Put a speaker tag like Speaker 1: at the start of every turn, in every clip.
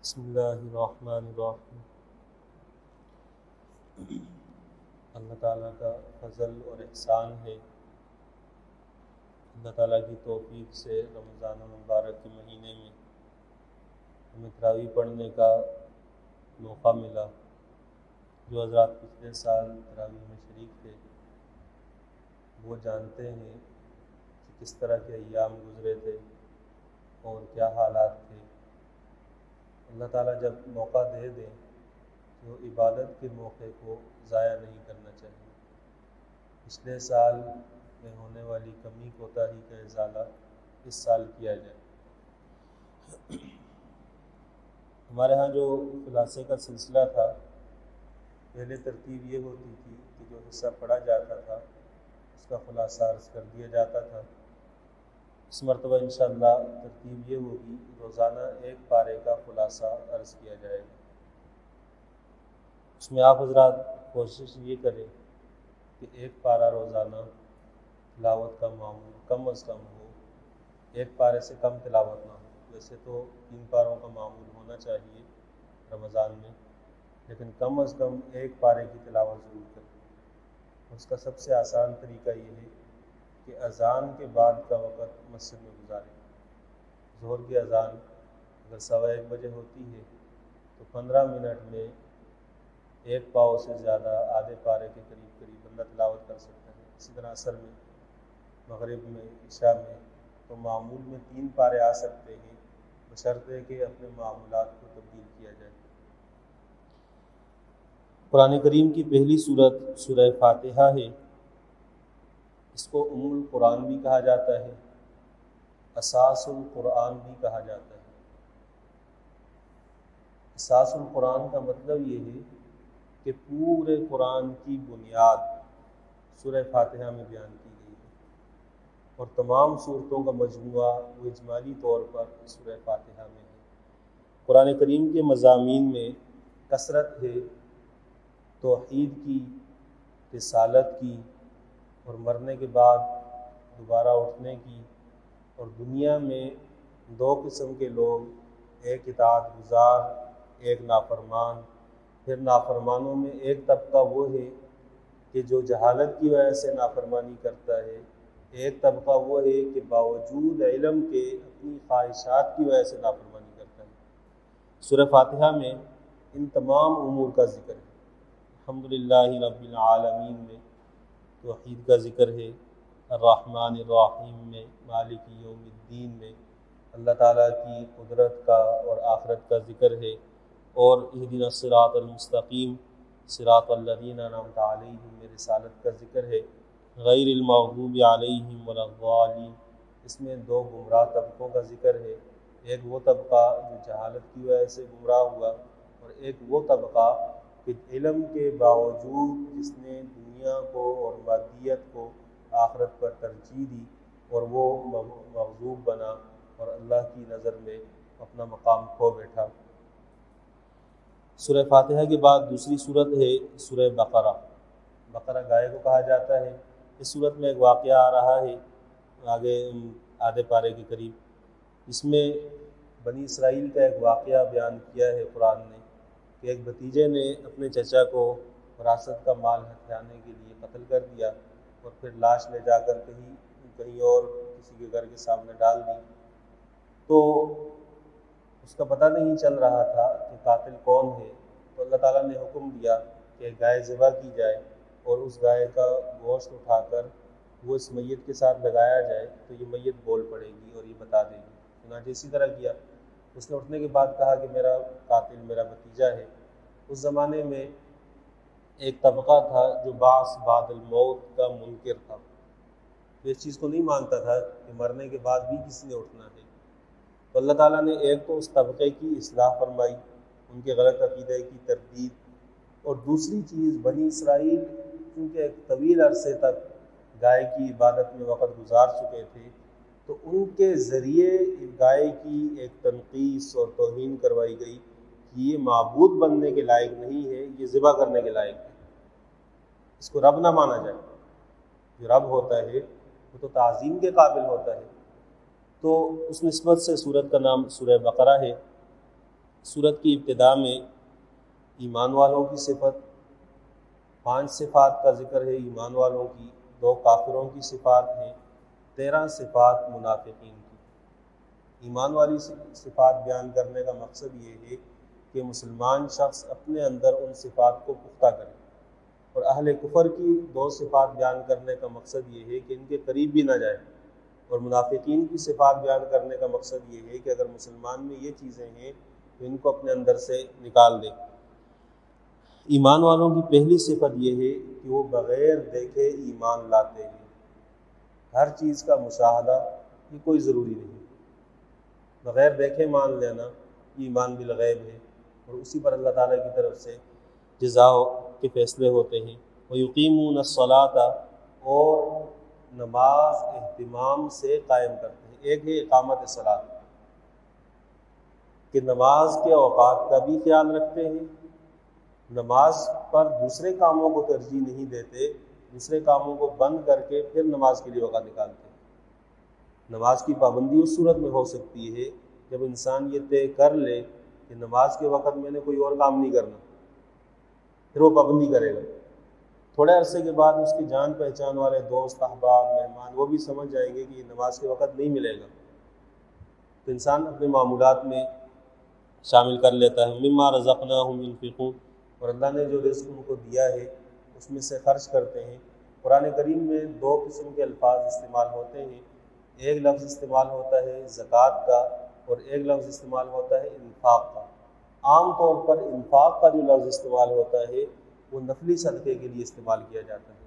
Speaker 1: بسم اللہ الرحمن الرحیم۔ اللہ تعالیٰ کا فضل اور احسان ہے، اللہ تعالیٰ کی توفیق سے رمضان المبارک کے مہینے میں ہمیں تراویح پڑھنے کا موقع ملا۔ جو حضرات پچھلے سال تراویح میں شریک تھے وہ جانتے ہیں کہ کس طرح کے ایام گزرے تھے اور کیا حالات تھے۔ اللہ تعالیٰ جب موقع دے دیں تو عبادت کے موقع کو ضائع نہیں کرنا چاہیے۔ پچھلے سال میں ہونے والی کمی کوتاہی کا ازالہ اس سال کیا جائے۔ ہمارے ہاں جو خلاصے کا سلسلہ تھا، پہلے ترتیب یہ ہوتی تھی کہ جو حصہ پڑھا جاتا تھا اس کا خلاصہ عرض کر دیا جاتا تھا۔ اس مرتبہ انشاءاللہ ترتیب یہ ہوگی، روزانہ ایک پارے کا خلاصہ عرض کیا جائے گا۔ اس میں آپ حضرات کوشش یہ کریں کہ ایک پارہ روزانہ تلاوت کا معمول کم از کم ہو، ایک پارے سے کم تلاوت نہ ہو۔ ویسے تو 3 پاروں کا معمول ہونا چاہیے رمضان میں، لیکن کم از کم ایک پارے کی تلاوت ضرور کریں۔ اس کا سب سے آسان طریقہ یہ ہے کہ اذان کے بعد کا وقت مسجد میں گزاریں۔ ظہر کی اذان اگر 1:15 بجے ہوتی ہے تو 15 منٹ میں ایک پاؤ سے زیادہ آدھے پارے کے قریب بندہ تلاوت کر سکتا ہے۔ اسی طرح عصر میں، مغرب میں، عشاء میں تو معمول میں 3 پارے آ سکتے ہیں، بشرطے کہ اپنے معمولات کو تبدیل کیا جائے۔ قرآن کریم کی پہلی سورت سورہ فاتحہ ہے۔ اس کو ام القرآن بھی کہا جاتا ہے، اساس القرآن بھی کہا جاتا ہے۔ اساس القرآن کا مطلب یہ ہے کہ پورے قرآن کی بنیاد سورہ فاتحہ میں بیان کی گئی ہے، اور تمام صورتوں کا مجموعہ وہ اجمالی طور پر سورہ فاتحہ میں ہے۔ قرآن کریم کے مضامین میں کثرت ہے، توحید کی، رسالت کی، اور مرنے کے بعد دوبارہ اٹھنے کی، اور دنیا میں 2 قسم کے لوگ، ایک اطاعت گزار، ایک نافرمان۔ پھر نافرمانوں میں ایک طبقہ وہ ہے کہ جو جہالت کی وجہ سے نافرمانی کرتا ہے، ایک طبقہ وہ ہے کہ باوجود علم کے اپنی خواہشات کی وجہ سے نافرمانی کرتا ہے۔ سورہ فاتحہ میں ان تمام امور کا ذکر ہے۔ الحمدللہ رب العالمین میں توحید کا ذکر ہے، الرحمن الرحیم میں، مالک یوم الدین میں اللہ تعالیٰ کی قدرت کا اور آخرت کا ذکر ہے، اور اہدنا الصراط المستقیم صراط الذین انعمت علیہم میں رسالت کا ذکر ہے، غیر المغضوب علیہم ولا الضالین۔ اس میں 2 گمراہ طبقوں کا ذکر ہے، ایک وہ طبقہ جو جہالت کی وجہ سے گمراہ ہوا، اور ایک وہ طبقہ کہ علم کے باوجود جس نے دنیا کو اور مادیت کو آخرت پر ترجیح دی اور وہ مغضوب بنا اور اللہ کی نظر میں اپنا مقام کھو بیٹھا۔ سورہ فاتحہ کے بعد دوسری سورت ہے سورہ بقرہ۔ بقرہ گائے کو کہا جاتا ہے۔ اس سورت میں ایک واقعہ آ رہا ہے آگے آدھے پارے کے قریب۔ اس میں بنی اسرائیل کا ایک واقعہ بیان کیا ہے قرآن نے کہ ایک بھتیجے نے اپنے چچا کو وراثت کا مال ہتھیانے کے لیے قتل کر دیا، اور پھر لاش لے جا کر کہیں اور کسی کے گھر کے سامنے ڈال دی۔ تو اس کا پتہ نہیں چل رہا تھا کہ قاتل کون ہے، تو اللہ تعالیٰ نے حکم دیا کہ گائے ذبح کی جائے اور اس گائے کا گوشت اٹھا کر وہ اس میت کے ساتھ لگایا جائے تو یہ میت بول پڑے گی اور یہ بتا دے گی۔ چنانچہ اسی طرح کیا۔ اس نے اٹھنے کے بعد کہا کہ میرا قاتل میرا بھتیجا ہے۔ اس زمانے میں ایک طبقہ تھا جو بعث بعد الموت کا منکر تھا، وہ اس چیز کو نہیں مانتا تھا کہ مرنے کے بعد بھی کسی نے اٹھنا ہے۔ تو اللہ تعالیٰ نے ایک تو اس طبقے کی اصلاح فرمائی، ان کے غلط عقیدے کی تردید، اور دوسری چیز بنی اسرائیل کیونکہ ایک طویل عرصے تک گائے کی عبادت میں وقت گزار چکے تھے، تو ان کے ذریعے گائے کی ایک تنقیص اور توہین کروائی گئی کہ یہ معبود بننے کے لائق نہیں ہے، یہ ذبح کرنے کے لائق ہے، اس کو رب نہ مانا جائے۔ جو رب ہوتا ہے وہ تو تعظیم کے قابل ہوتا ہے۔ تو اس نسبت سے سورت کا نام سورہ بقرہ ہے۔ سورت کی ابتدا میں ایمان والوں کی صفت، 5 صفات کا ذکر ہے ایمان والوں کی، 2 کافروں کی صفات ہیں، 13 صفات منافقین کی۔ ایمان والی صفات بیان کرنے کا مقصد یہ ہے کہ مسلمان شخص اپنے اندر ان صفات کو پختہ کرے، اور اہل کفر کی 2 صفات بیان کرنے کا مقصد یہ ہے کہ ان کے قریب بھی نہ جائے، اور منافقین کی صفات بیان کرنے کا مقصد یہ ہے کہ اگر مسلمان میں یہ چیزیں ہیں تو ان کو اپنے اندر سے نکال دے۔ ایمان والوں کی پہلی صفت یہ ہے کہ وہ بغیر دیکھے ایمان لاتے ہیں۔ ہر چیز کا مشاہدہ یہ کوئی ضروری نہیں، بغیر دیکھے مان لینا یہ ایمان بالغیب ہے، اور اسی پر اللہ تعالیٰ کی طرف سے جزا کے فیصلے ہوتے ہیں۔ وَيُقِيمُونَ الصَّلَاةَ، اور نماز اہتمام سے قائم کرتے ہیں۔ ایک ہے اقامت صلاۃ، کہ نماز کے اوقات کا بھی خیال رکھتے ہیں، نماز پر دوسرے کاموں کو ترجیح نہیں دیتے، دوسرے کاموں کو بند کر کے پھر نماز کے لیے وقت نکالتے ہیں۔ نماز کی پابندی اس صورت میں ہو سکتی ہے جب انسان یہ طے کر لے کہ نماز کے وقت میں نے کوئی اور کام نہیں کرنا، پھر وہ پابندی کرے گا۔ تھوڑے عرصے کے بعد اس کی جان پہچان والے دوست، احباب، مہمان وہ بھی سمجھ جائیں گے کہ یہ نماز کے وقت نہیں ملے گا، تو انسان اپنے معمولات میں شامل کر لیتا ہے۔ مما رزقناہم ينفقون، اور اللہ نے جو رزق ان کو دیا ہے اس میں سے خرچ کرتے ہیں۔ قرآن کریم میں 2 قسم کے الفاظ استعمال ہوتے ہیں، ایک لفظ استعمال ہوتا ہے زکوٰۃ کا، اور ایک لفظ استعمال ہوتا ہے انفاق کا۔ عام طور پر انفاق کا جو لفظ استعمال ہوتا ہے وہ نفلی صدقے کے لیے استعمال کیا جاتا ہے،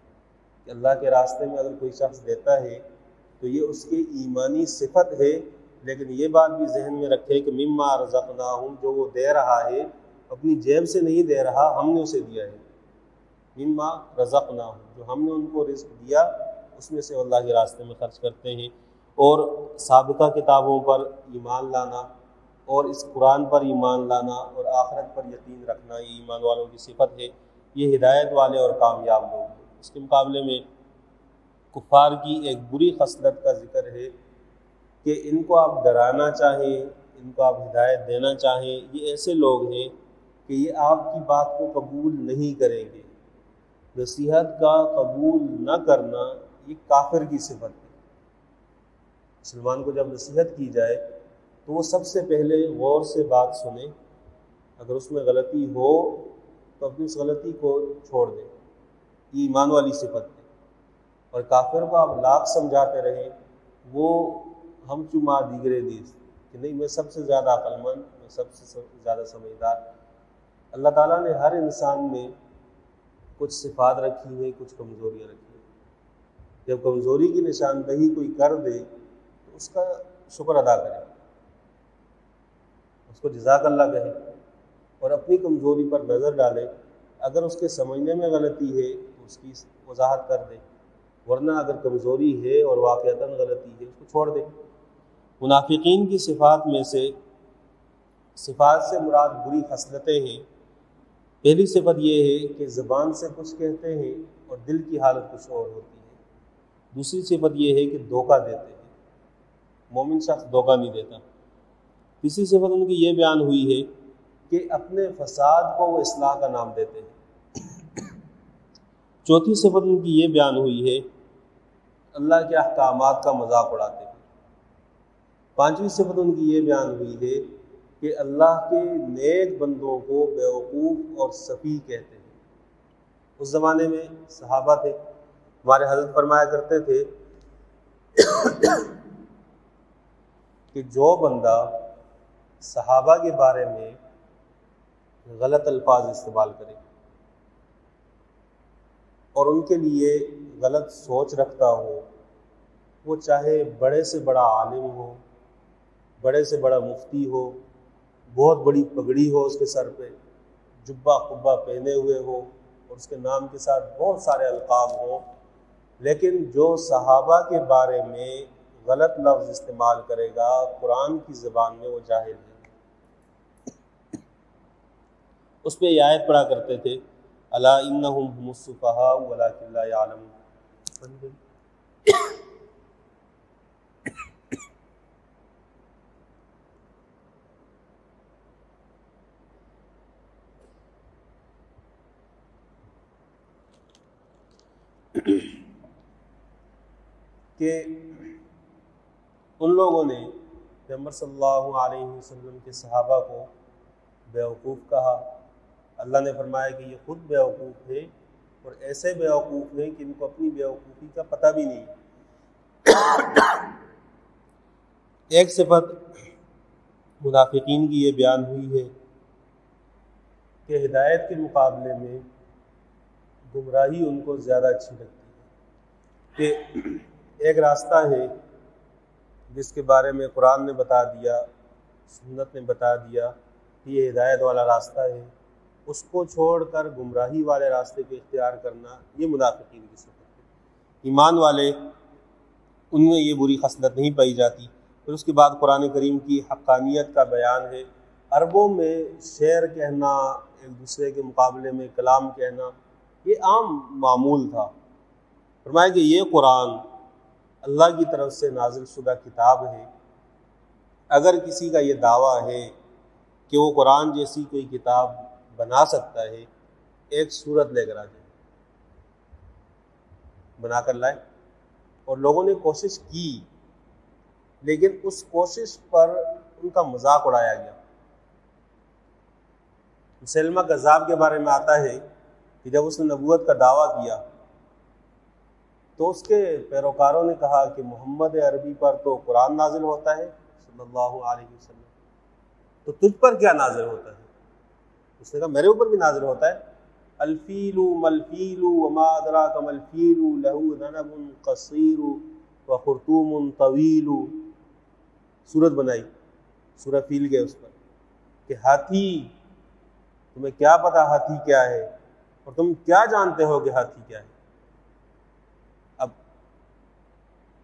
Speaker 1: کہ اللہ کے راستے میں اگر کوئی شخص دیتا ہے تو یہ اس کی ایمانی صفت ہے، لیکن یہ بات بھی ذہن میں رکھے کہ مما رزقناہم، جو وہ دے رہا ہے اپنی جیب سے نہیں دے رہا، ہم نے اسے دیا ہے۔ مما رزقناہم، جو ہم نے ان کو رزق دیا اس میں سے اللہ کے راستے میں خرچ کرتے ہیں۔ اور سابقہ کتابوں پر ایمان لانا، اور اس قرآن پر ایمان لانا، اور آخرت پر یقین رکھنا، یہ ایمان والوں کی صفت ہے، یہ ہدایت والے اور کامیاب لوگ ہیں۔ اس کے مقابلے میں کفار کی ایک بری خصلت کا ذکر ہے کہ ان کو آپ ڈرانا چاہیں، ان کو آپ ہدایت دینا چاہیں، یہ ایسے لوگ ہیں کہ یہ آپ کی بات کو قبول نہیں کریں گے۔ نصیحت کا قبول نہ کرنا یہ کافر کی صفت ہے۔ مسلمان کو جب نصیحت کی جائے تو وہ سب سے پہلے غور سے بات سنے، اگر اس میں غلطی ہو تو اپنی اس غلطی کو چھوڑ دیں، یہ ایمان والی صفت ہے۔ اور کافر کو آپ لاکھ سمجھاتے رہیں، وہ ہم چما دیگرے دیس، کہ نہیں میں سب سے زیادہ عقل مند، میں سب سے زیادہ سمجھدار۔ اللہ تعالیٰ نے ہر انسان میں کچھ صفات رکھی ہیں، کچھ کمزوریاں رکھی ہیں۔ جب کمزوری کی نشاندہی کوئی کر دے تو اس کا شکر ادا کرے، اس کو جزاک اللہ کہے، اور اپنی کمزوری پر نظر ڈالے۔ اگر اس کے سمجھنے میں غلطی ہے تو اس کی وضاحت کر دے، ورنہ اگر کمزوری ہے اور واقعتاً غلطی ہے اس کو چھوڑ دے۔ منافقین کی صفات میں سے، صفات سے مراد بری خصلتیں ہیں۔ پہلی صفت یہ ہے کہ زبان سے کچھ کہتے ہیں اور دل کی حالت کچھ اور ہوتی ہے۔ دوسری صفت یہ ہے کہ دھوکہ دیتے ہیں، مومن شخص دھوکہ نہیں دیتا۔ تیسری صفت ان کی یہ بیان ہوئی ہے کہ اپنے فساد کو وہ اصلاح کا نام دیتے ہیں۔ چوتھی صفت ان کی یہ بیان ہوئی ہے اللہ کے احکامات کا مذاق اڑاتے ہیں۔ پانچویں صفت ان کی یہ بیان ہوئی ہے کہ اللہ کے نیک بندوں کو بیوقوف اور سفیہ کہتے ہیں۔ اس زمانے میں صحابہ تھے، ہمارے حضرت فرمایا کرتے تھے کہ جو بندہ صحابہ کے بارے میں غلط الفاظ استعمال کرے اور ان کے لیے غلط سوچ رکھتا ہو، وہ چاہے بڑے سے بڑا عالم ہو، بڑے سے بڑا مفتی ہو، بہت بڑی پگڑی ہو اس کے سر پہ، جبہ قبہ پہنے ہوئے ہو اور اس کے نام کے ساتھ بہت سارے القاب ہوں، لیکن جو صحابہ کے بارے میں غلط لفظ استعمال کرے گا قرآن کی زبان میں، وہ جاہل ہے۔ اس پہ یہ آیت پڑھا کرتے تھے الا انہم هم السفہاء ولکن لا یعلمون۔ کہ ان لوگوں نے پیغمبر صلی اللہ علیہ وسلم کے صحابہ کو بیوقوف کہا. اللہ نے فرمایا کہ یہ خود بیوقوف ہے اور ایسے بیوقوف ہیں کہ ان کو اپنی بیوقوفی کا پتہ بھی نہیں. ایک صفت منافقین کی یہ بیان ہوئی ہے کہ ہدایت کے مقابلے میں گمراہی ان کو زیادہ اچھی لگتی ہے. کہ ایک راستہ ہے جس کے بارے میں قرآن نے بتا دیا، سنت نے بتا دیا کہ یہ ہدایت والا راستہ ہے، اس کو چھوڑ کر گمراہی والے راستے کو اختیار کرنا یہ منافقین کی صفت ہے. ایمان والے ان میں یہ بری خصلت نہیں پائی جاتی. پھر اس کے بعد قرآن کریم کی حقانیت کا بیان ہے. عربوں میں شعر کہنا، ایک دوسرے کے مقابلے میں کلام کہنا، یہ عام معمول تھا. فرمایا کہ یہ قرآن اللہ کی طرف سے نازل شدہ کتاب ہے. اگر کسی کا یہ دعویٰ ہے کہ وہ قرآن جیسی کوئی کتاب بنا سکتا ہے، ایک سورت لے کر آ جائے، بنا کر لائے. اور لوگوں نے کوشش کی، لیکن اس کوشش پر ان کا مذاق اڑایا گیا. مسلمہ کذاب کے بارے میں آتا ہے کہ جب اس نے نبوت کا دعویٰ کیا تو اس کے پیروکاروں نے کہا کہ محمد عربی پر تو قرآن نازل ہوتا ہے صلی اللہ علیہ وسلم، تو تجھ پر کیا نازل ہوتا ہے؟ اس نے کہا میرے اوپر بھی نازل ہوتا ہے. الفیل ملفیل وما ادراک ملفیل لہو ذنب قصیر وخرطوم طویل. سورت بنائی، سورہ فیل گئے اس پر کہ ہاتھی، تمہیں کیا پتا ہاتھی کیا ہے، اور تم کیا جانتے ہو کہ ہاتھی کیا ہے؟ اب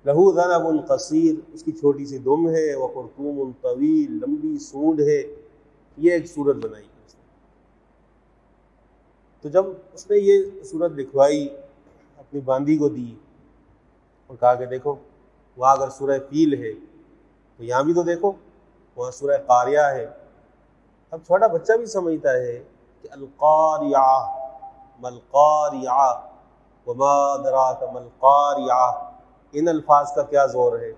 Speaker 1: لہو ذنب قصیر، اس کی چھوٹی سی دم ہے، وخرطوم طویل، لمبی سونڈ ہے. یہ ایک سورت بنائی. تو جب اس نے یہ سورت لکھوائی، اپنی باندی کو دی اور کہا کہ دیکھو وہاں اگر سورہ فیل ہے تو یہاں بھی تو دیکھو وہاں سورہ قاریہ ہے. اب چھوٹا بچہ بھی سمجھتا ہے کہ القاریہ ملقاریہ وما ادراک ملقاریہ، ان الفاظ کا کیا زور ہے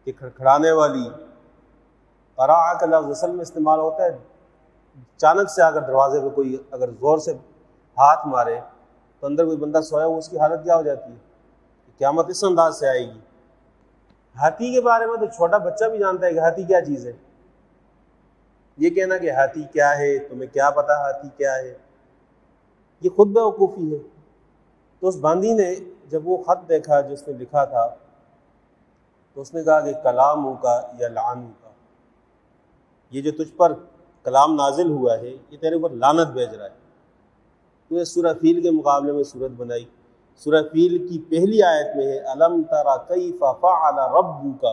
Speaker 1: کہ کھڑکھڑانے والی. قراء کا لفظ اصل میں استعمال ہوتا ہے اچانک سے اگر دروازے پہ کوئی اگر زور سے ہاتھ مارے تو اندر کوئی بندہ سویا ہو، اس کی حالت کیا ہو جاتی ہے؟ قیامت اس انداز سے آئے گی. ہاتھی کے بارے میں تو چھوٹا بچہ بھی جانتا ہے کہ ہاتھی کیا چیز ہے. یہ کہنا کہ ہاتھی کیا ہے، تمہیں کیا پتا ہاتھی کیا ہے، یہ خود بیوقوفی ہے. تو اس باندی نے جب وہ خط دیکھا جو اس نے لکھا تھا تو اس نے کہا کہ کلاموں کا یا لعنوں کا، یہ جو تجھ پر کلام نازل ہوا ہے یہ تیرے اوپر لعنت بھیج رہا ہے. تو یہ سورہ فیل کے مقابلے میں سورت بنائی. سورہ فیل کی پہلی آیت میں ہے الم تر کیف فعل ربک،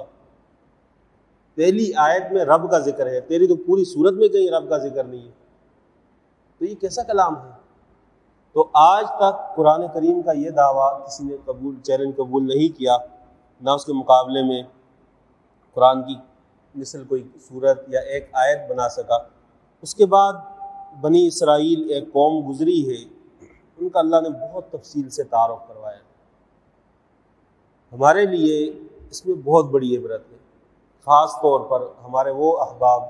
Speaker 1: پہلی آیت میں رب کا ذکر ہے، تیری تو پوری سورت میں کہیں رب کا ذکر نہیں ہے. تو یہ کیسا کلام ہے؟ تو آج تک قرآن کریم کا یہ دعویٰ کسی نے چیلنج قبول نہیں کیا، نہ اس کے مقابلے میں قرآن کی مثل کوئی سورت یا ایک آیت بنا سکا. اس کے بعد بنی اسرائیل ایک قوم گزری ہے، ان کا اللہ نے بہت تفصیل سے تعارف کروایا. ہمارے لیے اس میں بہت بڑی عبرت ہے، خاص طور پر ہمارے وہ احباب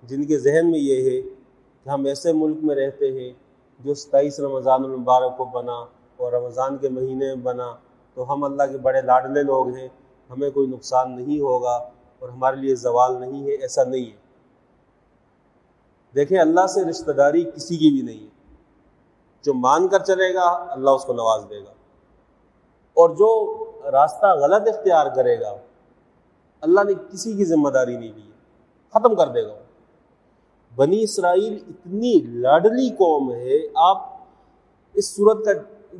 Speaker 1: جن کے ذہن میں یہ ہے کہ ہم ایسے ملک میں رہتے ہیں جو 27 رمضان المبارک کو بنا اور رمضان کے مہینے میں بنا تو ہم اللہ کے بڑے لاڈلے لوگ ہیں، ہمیں کوئی نقصان نہیں ہوگا اور ہمارے لیے زوال نہیں ہے. ایسا نہیں ہے. دیکھیں اللہ سے رشتہ داری کسی کی بھی نہیں ہے. جو مان کر چلے گا اللہ اس کو نواز دے گا، اور جو راستہ غلط اختیار کرے گا اللہ نے کسی کی ذمہ داری نہیں لی ہے، ختم کر دے گا. بنی اسرائیل اتنی لاڈلی قوم ہے. آپ اس سورت کا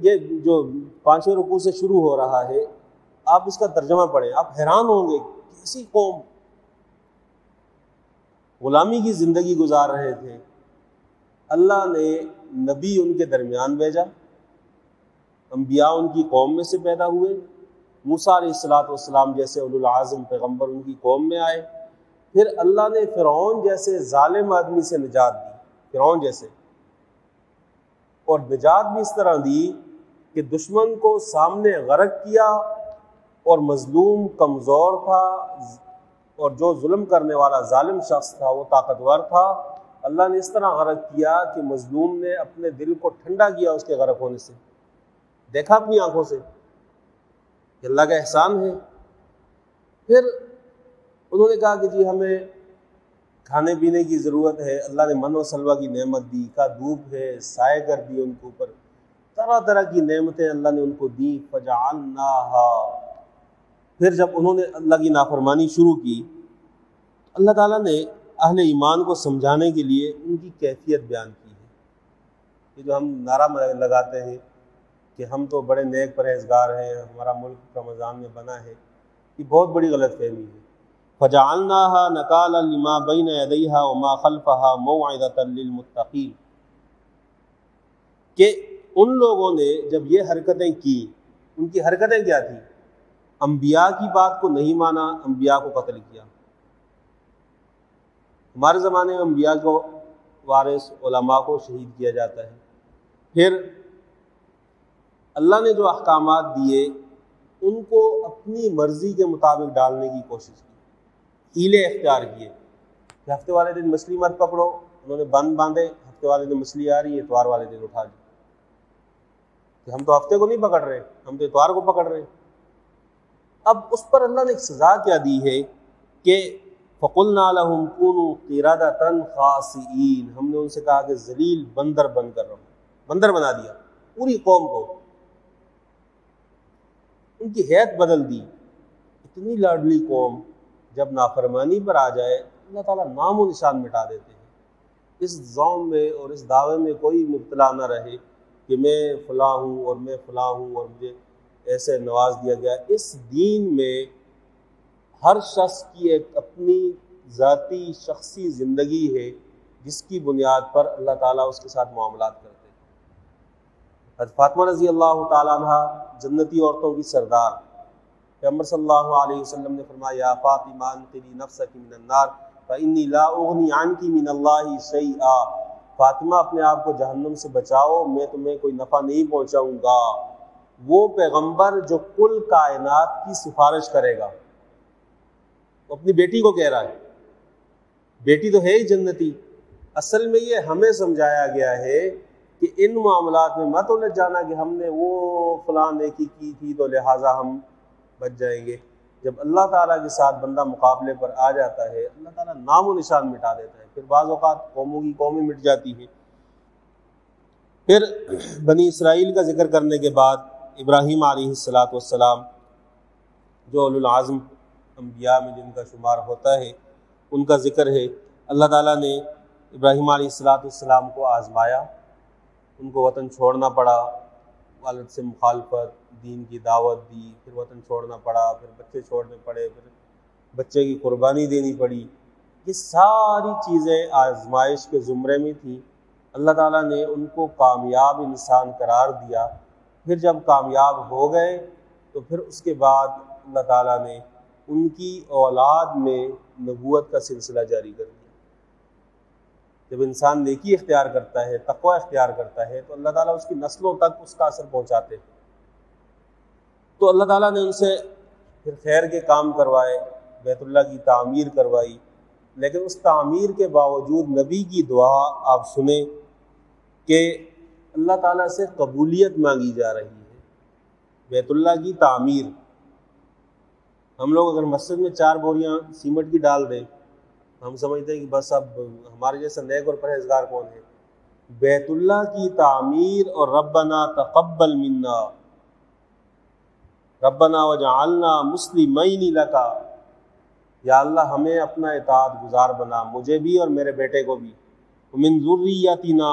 Speaker 1: یہ جو 5ویں رکوع سے شروع ہو رہا ہے، آپ اس کا ترجمہ پڑھیں، آپ حیران ہوں گے کیسی قوم غلامی کی زندگی گزار رہے تھے. اللہ نے نبی ان کے درمیان بھیجا، انبیاء ان کی قوم میں سے پیدا ہوئے، موسیٰ علیہ السلام جیسے اولو العزم پیغمبر ان کی قوم میں آئے. پھر اللہ نے فرعون جیسے ظالم آدمی سے نجات دی، فرعون جیسے، اور نجات بھی اس طرح دی کہ دشمن کو سامنے غرق کیا اور مظلوم کمزور تھا اور جو ظلم کرنے والا ظالم شخص تھا وہ طاقتور تھا. اللہ نے اس طرح غرق کیا کہ مظلوم نے اپنے دل کو ٹھنڈا کیا اس کے غرق ہونے سے. دیکھا اپنی آنکھوں سے کہ اللہ کا احسان ہے. پھر انہوں نے کہا کہ جی ہمیں کھانے پینے کی ضرورت ہے. اللہ نے من و سلوہ کی نعمت دی, کا دھوپ ہے, سائے کر دی ان کے اوپر, طرح طرح کی نعمتیں اللہ نے ان کو دی. فجعلناها, پھر جب انہوں نے اللہ کی نافرمانی شروع کی, اللہ تعالیٰ نے اہل ایمان کو سمجھانے کے لیے ان کی کیفیت بیان کی ہے. یہ جو ہم نعرہ لگاتے ہیں کہ ہم تو بڑے نیک پرہیزگار ہیں, ہمارا ملک رمضان میں بنا ہے, یہ بہت بڑی غلط فہمی ہے. فجعلناها نکالا لما بین یدیہا وما خلفہا موعظۃ للمتقین, کہ ان لوگوں نے جب یہ حرکتیں کی, ان کی حرکتیں کیا تھیں؟ انبیاء کی بات کو نہیں مانا, انبیاء کو قتل کیا. ہمارے زمانے میں انبیاء کو وارث علماء کو شہید کیا جاتا ہے. پھر اللہ نے جو احکامات دیے ان کو اپنی مرضی کے مطابق ڈالنے کی کوشش کی, ہیلے اختیار کیے کہ ہفتے والے دن مچھلی مت پکڑو, انہوں نے بند باندھے, ہفتے والے دن مچھلی آ رہی ہے, اتوار والے دن اٹھا دی. کہ ہم تو ہفتے کو نہیں پکڑ رہے, ہم تو اتوار کو پکڑ رہے. اب اس پر اللہ نے ایک سزا کیا دی ہے کہ فَقُلْنَا لَهُمْ كُونُوا قِرَدَةً خَاسِئِينَ, ہم نے ان سے کہا کہ ذلیل بندر بن کر رہو, بندر بنا دیا پوری قوم کو, ان کی حیت بدل دی. اتنی لاڈلی قوم جب نافرمانی پر آ جائے اللہ تعالیٰ نام و نشان مٹا دیتے ہیں. اس زوم میں اور اس دعوے میں کوئی مبتلا نہ رہے کہ میں فلاں ہوں اور میں فلاں ہوں اور مجھے ایسے نواز دیا گیا. اس دین میں ہر شخص کی ایک اپنی ذاتی شخصی زندگی ہے جس کی بنیاد پر اللہ تعالیٰ اس کے ساتھ معاملات کرتے ہیں. حضرت فاطمہ رضی اللہ تعالیٰ عنہ جنتی عورتوں کی سردار, پیغمبر صلی اللہ علیہ وسلم نے فرمایا یا فاطمہ انقذی نفسک من النار فإنی لا اغنی عنک من اللہ شیئا, فاطمہ اپنے آپ کو جہنم سے بچاؤ, میں تمہیں کوئی نفع نہیں پہنچاؤں گا. وہ پیغمبر جو کل کائنات کی سفارش کرے گا, وہ اپنی بیٹی کو کہہ رہا ہے, بیٹی تو ہے ہی جنتی. اصل میں یہ ہمیں سمجھایا گیا ہے کہ ان معاملات میں مت الجھ جانا کہ ہم نے وہ فلاں نیکی کی تھی تو لہٰذا ہم بچ جائیں گے. جب اللہ تعالیٰ کے ساتھ بندہ مقابلے پر آ جاتا ہے اللہ تعالیٰ نام و نشان مٹا دیتا ہے. پھر بعض اوقات قوموں کی قومیں مٹ جاتی ہیں. پھر بنی اسرائیل کا ذکر کرنے کے بعد ابراہیم علیہ السلام جو اولو العزم انبیاء میں جن کا شمار ہوتا ہے ان کا ذکر ہے. اللہ تعالیٰ نے ابراہیم علیہ السلام کو آزمایا, ان کو وطن چھوڑنا پڑا, والد سے مخالفت, دین کی دعوت دی, پھر وطن چھوڑنا پڑا, پھر بچے چھوڑنے پڑے, پھر بچے کی قربانی دینی پڑی. یہ ساری چیزیں آزمائش کے زمرے میں تھیں. اللہ تعالیٰ نے ان کو کامیاب انسان قرار دیا. پھر جب کامیاب ہو گئے تو پھر اس کے بعد اللہ تعالیٰ نے ان کی اولاد میں نبوت کا سلسلہ جاری کر دیا. جب انسان نیکی اختیار کرتا ہے, تقوی اختیار کرتا ہے, تو اللہ تعالیٰ اس کی نسلوں تک اس کا اثر پہنچاتے. تو اللہ تعالیٰ نے ان سے پھر خیر کے کام کروائے, بیت اللہ کی تعمیر کروائی. لیکن اس تعمیر کے باوجود نبی کی دعا آپ سنیں کہ اللہ تعالیٰ سے قبولیت مانگی جا رہی ہے. بیت اللہ کی تعمیر, ہم لوگ اگر مسجد میں 4 بوریاں سیمنٹ کی ڈال دیں ہم سمجھتے ہیں کہ بس اب ہمارے جیسا نیک اور پرہیزگار کون ہے. بیت اللہ کی تعمیر اور ربنا تقبل منا, ربنا وجعلنا مسلمین لک, یا اللہ ہمیں اپنا اطاعت گزار بنا, مجھے بھی اور میرے بیٹے کو بھی, ومن ذریتنا,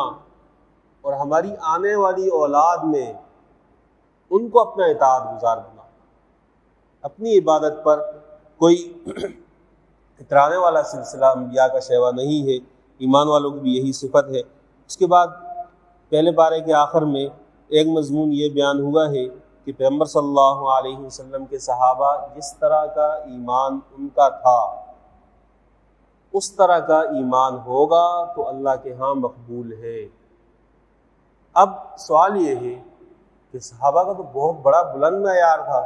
Speaker 1: اور ہماری آنے والی اولاد میں ان کو اپنا اطاعت گزار بنا. اپنی عبادت پر کوئی اترانے والا سلسلہ انبیاء کا شیوا نہیں ہے. ایمان والوں کی بھی یہی صفت ہے. اس کے بعد پہلے پارے کے آخر میں ایک مضمون یہ بیان ہوا ہے کہ پیغمبر صلی اللہ علیہ وسلم کے صحابہ جس طرح کا ایمان ان کا تھا اس طرح کا ایمان ہوگا تو اللہ کے ہاں مقبول ہے. اب سوال یہ ہے کہ صحابہ کا تو بہت بڑا بلند معیار تھا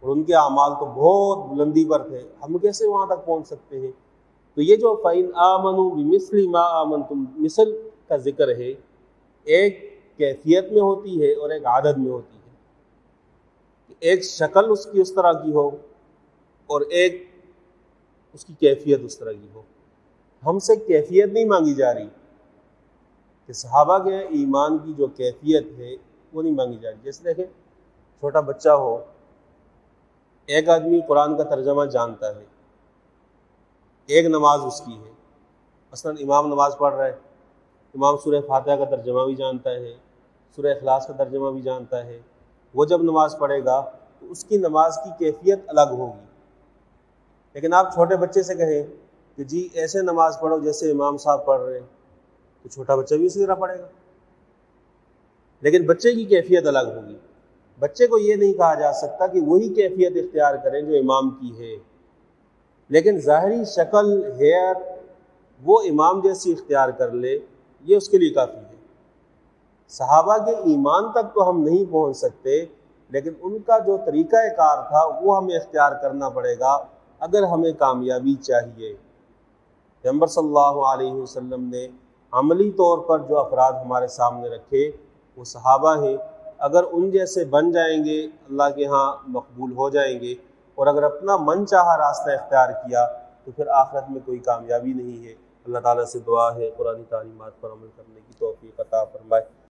Speaker 1: اور ان کے اعمال تو بہت بلندی پر تھے، ہم کیسے وہاں تک پہنچ سکتے ہیں؟ تو یہ جو فَإِنْ آمَنُوا بِمِثْلِ مَا آمَنْتُمْ مثل کا ذکر ہے، ایک کیفیت میں ہوتی ہے اور ایک عدد میں ہوتی ہے، ایک شکل اس کی اس طرح کی ہو اور ایک اس کی کیفیت اس طرح کی ہو۔ ہم سے کیفیت نہیں مانگی جا رہی کہ صحابہ کے ایمان کی جو کیفیت ہے وہ نہیں مانگی جا رہی۔ جیسے دیکھیں چھوٹا بچہ ہو، ایک آدمی قرآن کا ترجمہ جانتا ہے، ایک نماز اس کی ہے، مثلا امام نماز پڑھ رہا ہے، امام سورہ فاتحہ کا ترجمہ بھی جانتا ہے، سورہ اخلاص کا ترجمہ بھی جانتا ہے، وہ جب نماز پڑھے گا تو اس کی نماز کی کیفیت الگ ہوگی۔ لیکن آپ چھوٹے بچے سے کہیں کہ جی ایسے نماز پڑھو جیسے امام صاحب پڑھ رہے ہیں، تو چھوٹا بچہ بھی اسی طرح پڑھے گا، لیکن بچے کی کیفیت الگ ہوگی۔ بچے کو یہ نہیں کہا جا سکتا کہ وہی کیفیت اختیار کریں جو امام کی ہے، لیکن ظاہری شکل ہیئت وہ امام جیسی اختیار کر لے، یہ اس کے لیے کافی ہے۔ صحابہ کے ایمان تک تو ہم نہیں پہنچ سکتے، لیکن ان کا جو طریقہ کار تھا وہ ہمیں اختیار کرنا پڑے گا اگر ہمیں کامیابی چاہیے۔ پیغمبر صلی اللہ علیہ وسلم نے عملی طور پر جو افراد ہمارے سامنے رکھے وہ صحابہ ہیں، اگر ان جیسے بن جائیں گے اللہ کے ہاں مقبول ہو جائیں گے، اور اگر اپنا من چاہا راستہ اختیار کیا تو پھر آخرت میں کوئی کامیابی نہیں ہے۔ اللہ تعالیٰ سے دعا ہے قرآن تعلیمات پر عمل کرنے کی توفیق عطا فرمائے۔